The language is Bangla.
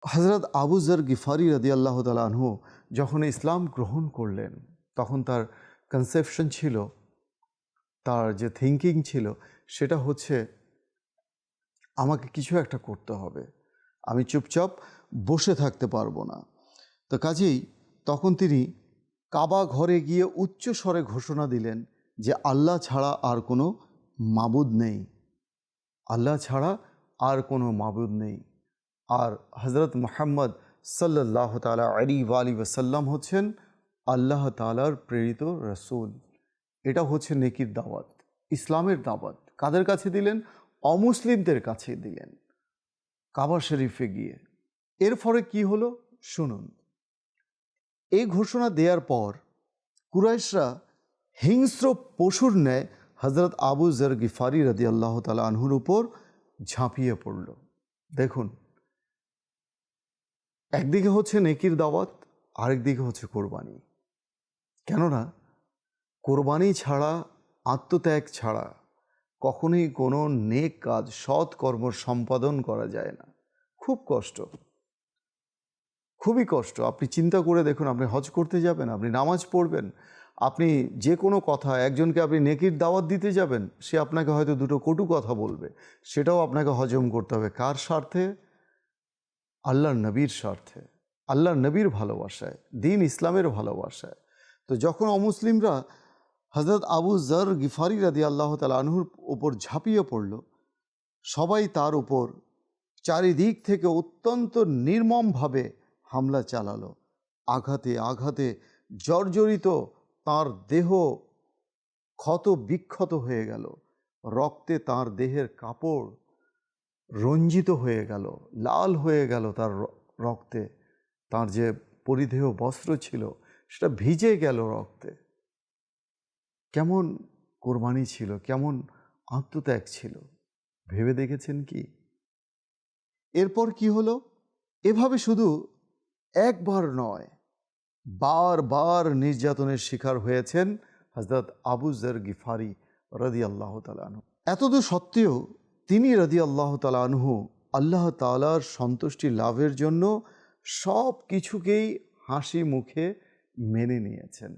হযরত আবু যর গিফারি রাদিয়াল্লাহু তাআলা আনহু যখন ইসলাম গ্রহণ করলেন, তখন তার কনসেপশন ছিল, তার যে থিঙ্কিং ছিল, সেটা হচ্ছে আমাকে কিছু একটা করতে হবে, আমি চুপচাপ বসে থাকতে পারবো না। তো কাজেই তখন তিনি কাবা ঘরে গিয়ে উচ্চ স্বরে ঘোষণা দিলেন যে আল্লাহ ছাড়া আর কোনো মাবুদ নেই, আল্লাহ ছাড়া আর কোনো মাবুদ নেই। আর হযরত মুহাম্মদ সাল্লাল্লাহু তাআলা আলাইহি ওয়াসাল্লাম হচ্ছেন আল্লাহ তাআলার প্রেরিত রাসূল। এটা হচ্ছে নেকির দাওয়াত, ইসলামের দাওয়াত। কাদের কাছে দিলেন? অমুসলিমদের কাছে দিলেন, কাবা শরীফে গিয়ে। এর ফলে কি হলো শুনুন। এই ঘোষণা দেওয়ার পর কুরাইশরা হিংস্র পশুর ন্যায় হযরত আবু যর গিফারি রাদিয়াল্লাহু তাআলা আনহুর উপর ঝাঁপিয়ে পড়ল। দেখুন, একদিকে হচ্ছে নেকির দাওয়াত, আরেকদিকে হচ্ছে কোরবানি। কেননা কোরবানি ছাড়া, আত্মত্যাগ ছাড়া কখনোই কোনো নেক কাজ, সৎ কর্ম সম্পাদন করা যায় না। খুব কষ্ট, খুবই কষ্ট। আপনি চিন্তা করে দেখুন, আপনি হজ করতে যাবেন, আপনি নামাজ পড়বেন, আপনি যে কোনো কথা, একজনকে আপনি নেকির দাওয়াত দিতে যাবেন, সে আপনাকে হয়তো দুটো কটু কথা বলবে, সেটাও আপনাকে হজম করতে হবে। কার স্বার্থে? আল্লাহর নবীর স্বার্থে, আল্লাহর নবীর ভালোবাসায়, দিন ইসলামের ভালোবাসায়। তো যখন অমুসলিমরা হযরত আবু যর গিফারি রাদিয়াল্লাহু তাআলা আনহুর উপর ঝাঁপিয়ে পড়ল, সবাই তার উপর চারিদিক থেকে অত্যন্ত নির্মমভাবে হামলা চালালো। আঘাতে আঘাতে জর্জরিত তার দেহ ক্ষত বিক্ষত হয়ে গেল, রক্তে তার দেহের কাপড় রঞ্জিত হয়ে গেল, লাল হয়ে গেল তার রক্তে। তার যে পরিধেয় বস্ত্র ছিল সেটা ভিজে গেল রক্তে। কেমন কোরবানি ছিল, কেমন আত্মত্যাগ ছিল, ভেবে দেখেছেন কি? এরপর কি হলো? এভাবে শুধু একবার নয়, বারবার নির্যাতনের শিকার হয়েছেন হযরত আবু যর গিফারি রাদিয়াল্লাহু তাআলা আনহু। এতদূর সত্ত্বেও তিনি রাদিয়াল্লাহু তাআলা আনহু আল্লাহ তাআলার সন্তুষ্টি লাভের জন্য সব কিছুকেই হাসি মুখে মেনে নিয়েছেন।